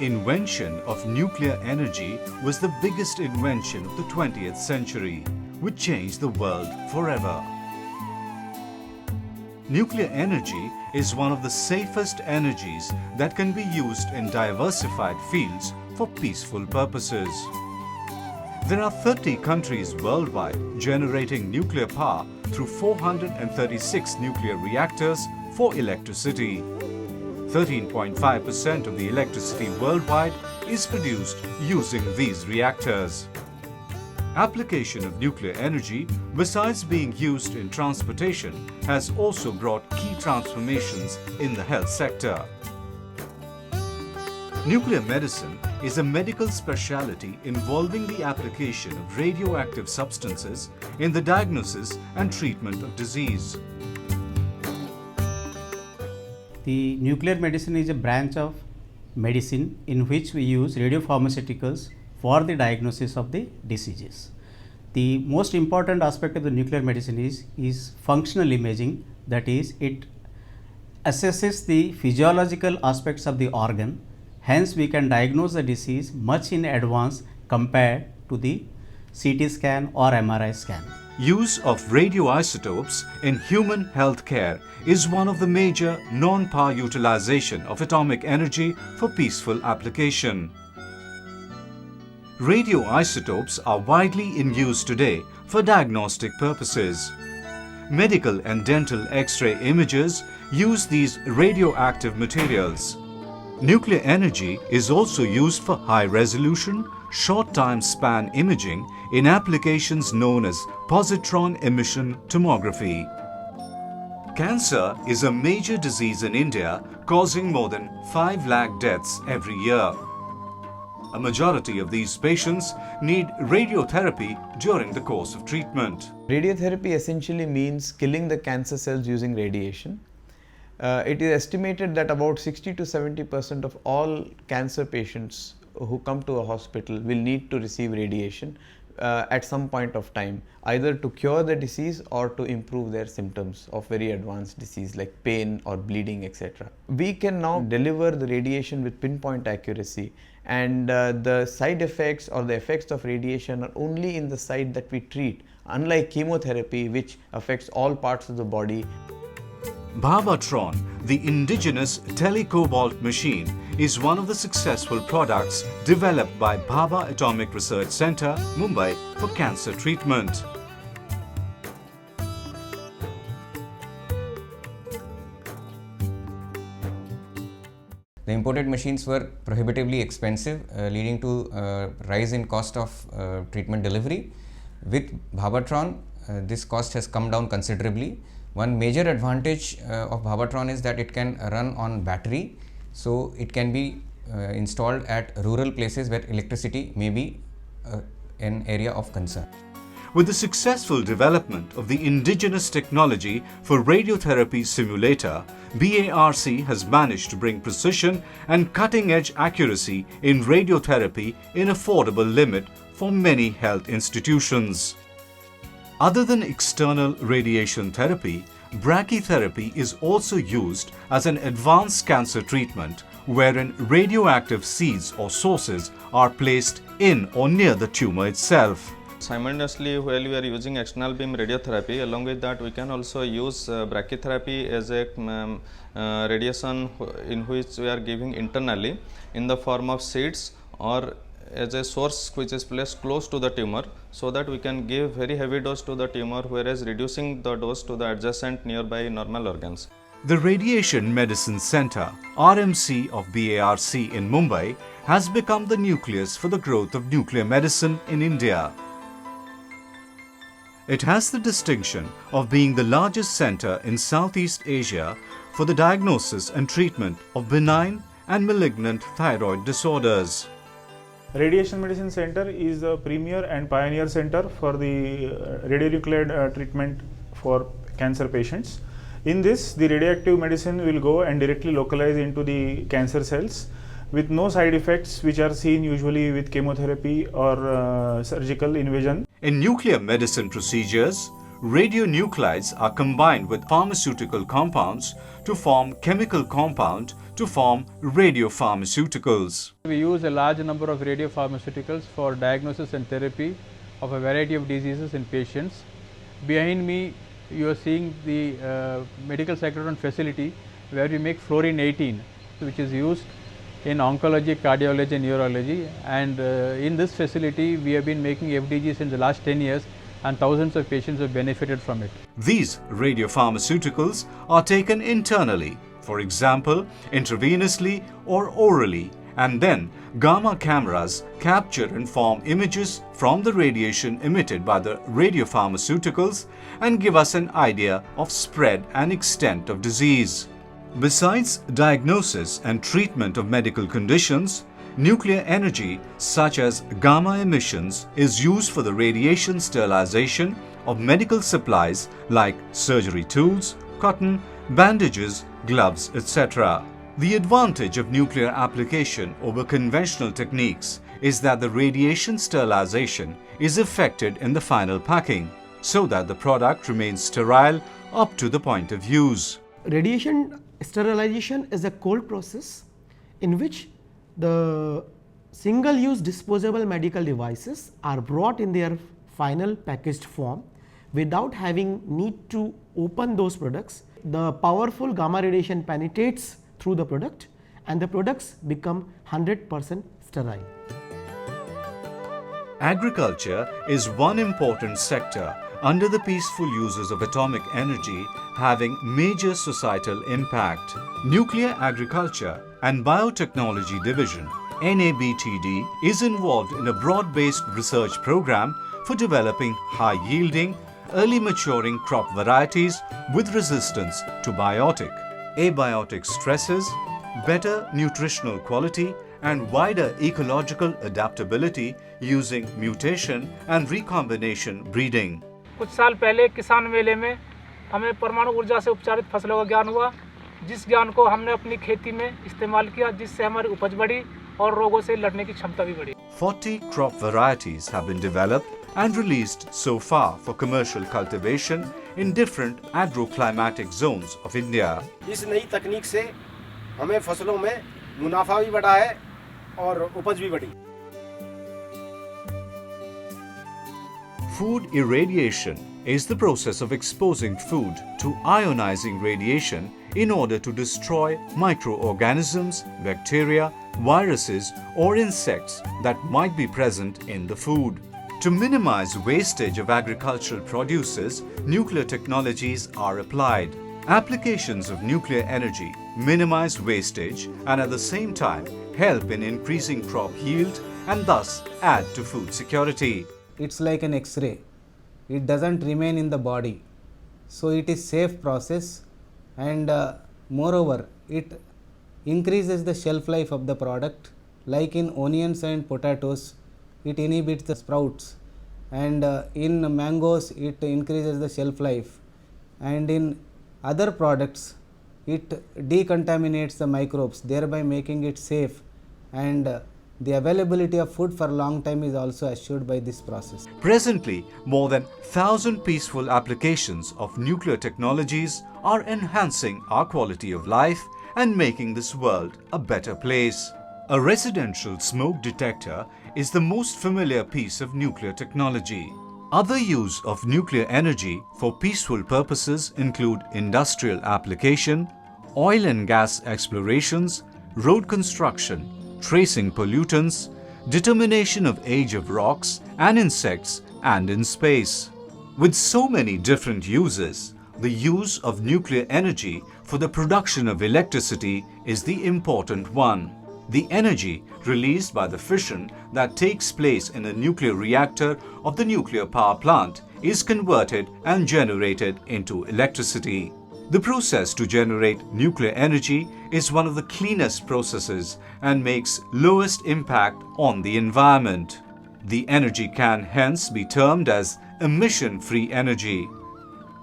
invention of nuclear energy was the biggest invention of the 20th century, which changed the world forever. Nuclear energy is one of the safest energies that can be used in diversified fields for peaceful purposes. There are 30 countries worldwide generating nuclear power through 436 nuclear reactors for electricity. 13.5% of the electricity worldwide is produced using these reactors. Application of nuclear energy, besides being used in transportation, has also brought key transformations in the health sector. Nuclear medicine is a medical specialty involving the application of radioactive substances in the diagnosis and treatment of disease. The nuclear medicine is a branch of medicine in which we use radiopharmaceuticals for the diagnosis of the diseases. The most important aspect of the nuclear medicine is functional imaging, that is, it assesses the physiological aspects of the organ, hence we can diagnose the disease much in advance compared to the CT scan or MRI scan. Use of radioisotopes in human health care is one of the major non-power utilization of atomic energy for peaceful application. Radioisotopes are widely in use today for diagnostic purposes. Medical and dental X-ray images use these radioactive materials. Nuclear energy is also used for high-resolution, short-time span imaging in applications known as positron emission tomography. Cancer is a major disease in India, causing more than 5 lakh deaths every year. A majority of these patients need radiotherapy during the course of treatment. Radiotherapy essentially means killing the cancer cells using radiation. It is estimated that about 60 to 70% of all cancer patients who come to a hospital will need to receive radiation at some point of time, either to cure the disease or to improve their symptoms of very advanced disease like pain or bleeding, etc. We can now deliver the radiation with pinpoint accuracy, and the side effects or the effects of radiation are only in the site that we treat, unlike chemotherapy, which affects all parts of the body. Bhavatron, the indigenous telecobalt machine, is one of the successful products developed by Bhabha Atomic Research Centre, Mumbai, for cancer treatment. The imported machines were prohibitively expensive, leading to rise in cost of treatment delivery. With Bhavatron, this cost has come down considerably. One major advantage of Bhavatron is that it can run on battery, so it can be installed at rural places where electricity may be an area of concern. With the successful development of the indigenous technology for radiotherapy simulator, BARC has managed to bring precision and cutting-edge accuracy in radiotherapy in affordable limit for many health institutions. Other than external radiation therapy, brachytherapy is also used as an advanced cancer treatment wherein radioactive seeds or sources are placed in or near the tumor itself. Simultaneously, while we are using external beam radiotherapy, along with that we can also use brachytherapy as a radiation in which we are giving internally in the form of seeds or as a source which is placed close to the tumor, so that we can give very heavy dose to the tumor, whereas reducing the dose to the adjacent nearby normal organs. The Radiation Medicine Centre, RMC of BARC in Mumbai, has become the nucleus for the growth of nuclear medicine in India. It has the distinction of being the largest centre in Southeast Asia for the diagnosis and treatment of benign and malignant thyroid disorders. Radiation Medicine Center is the premier and pioneer center for the radionuclide treatment for cancer patients. In this, the radioactive medicine will go and directly localize into the cancer cells with no side effects which are seen usually with chemotherapy or surgical invasion. In nuclear medicine procedures, radionuclides are combined with pharmaceutical compounds to form chemical compound to form radiopharmaceuticals. We use a large number of radiopharmaceuticals for diagnosis and therapy of a variety of diseases in patients. Behind me, you are seeing the medical cyclotron facility where we make fluorine 18, which is used in oncology, cardiology and neurology, and in this facility we have been making FDGs in the last 10 years and thousands of patients have benefited from it. These radiopharmaceuticals are taken internally, for example, intravenously or orally, and then gamma cameras capture and form images from the radiation emitted by the radiopharmaceuticals and give us an idea of spread and extent of disease. Besides diagnosis and treatment of medical conditions, nuclear energy such as gamma emissions is used for the radiation sterilization of medical supplies like surgery tools, cotton, bandages, gloves, etc. The advantage of nuclear application over conventional techniques is that the radiation sterilization is effected in the final packing so that the product remains sterile up to the point of use. Radiation sterilization is a cold process in which the single use disposable medical devices are brought in their final packaged form without having need to open those products. The powerful gamma radiation penetrates through the product and the products become 100% sterile. Agriculture is one important sector under the peaceful uses of atomic energy having major societal impact. Nuclear Agriculture and Biotechnology Division NABTD is involved in a broad-based research program for developing high-yielding, early maturing crop varieties with resistance to biotic, abiotic stresses, better nutritional quality and wider ecological adaptability using mutation and recombination breeding. कुछ साल पहले किसान मेले में हमें परमाणु ऊर्जा से उपचारित फसलों का ज्ञान हुआ, जिस ज्ञान को हमने अपनी खेती में इस्तेमाल किया, जिससे हमारी उपज बढ़ी और रोगों से लड़ने की क्षमता भी बढ़ी. 40 crop varieties have been developed and released so far for commercial cultivation in different agroclimatic zones of India. इस नई तकनीक से हमें फसलों में मुनाफा भी बढ़ा है और उपज भी बढ़ी. Food irradiation is the process of exposing food to ionizing radiation in order to destroy microorganisms, bacteria, viruses or insects that might be present in the food. To minimize wastage of agricultural produces, nuclear technologies are applied. Applications of nuclear energy minimize wastage and at the same time help in increasing crop yield and thus add to food security. It's like an X-ray. It doesn't remain in the body. So it is safe process and moreover it increases the shelf life of the product. Like in onions and potatoes, it inhibits the sprouts, and in mangoes it increases the shelf life, and in other products it decontaminates the microbes, thereby making it safe, and the availability of food for a long time is also assured by this process. Presently, more than 1,000 peaceful applications of nuclear technologies are enhancing our quality of life and making this world a better place. A residential smoke detector is the most familiar piece of nuclear technology. Other use of nuclear energy for peaceful purposes include industrial application, oil and gas explorations, road construction, tracing pollutants, determination of age of rocks and insects, and in space. With so many different uses, the use of nuclear energy for the production of electricity is the important one. The energy released by the fission that takes place in a nuclear reactor of the nuclear power plant is converted and generated into electricity. The process to generate nuclear energy is one of the cleanest processes and makes lowest impact on the environment. The energy can hence be termed as emission-free energy.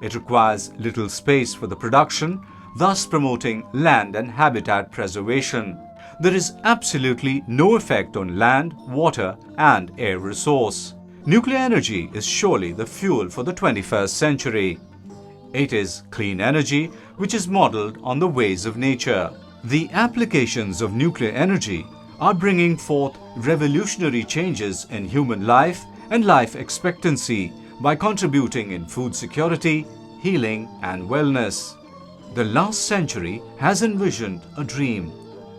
It requires little space for the production, thus promoting land and habitat preservation. There is absolutely no effect on land, water and air resource. Nuclear energy is surely the fuel for the 21st century. It is clean energy which is modelled on the ways of nature. The applications of nuclear energy are bringing forth revolutionary changes in human life and life expectancy by contributing in food security, healing and wellness. The last century has envisioned a dream.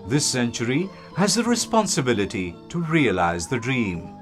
This century has the responsibility to realize the dream.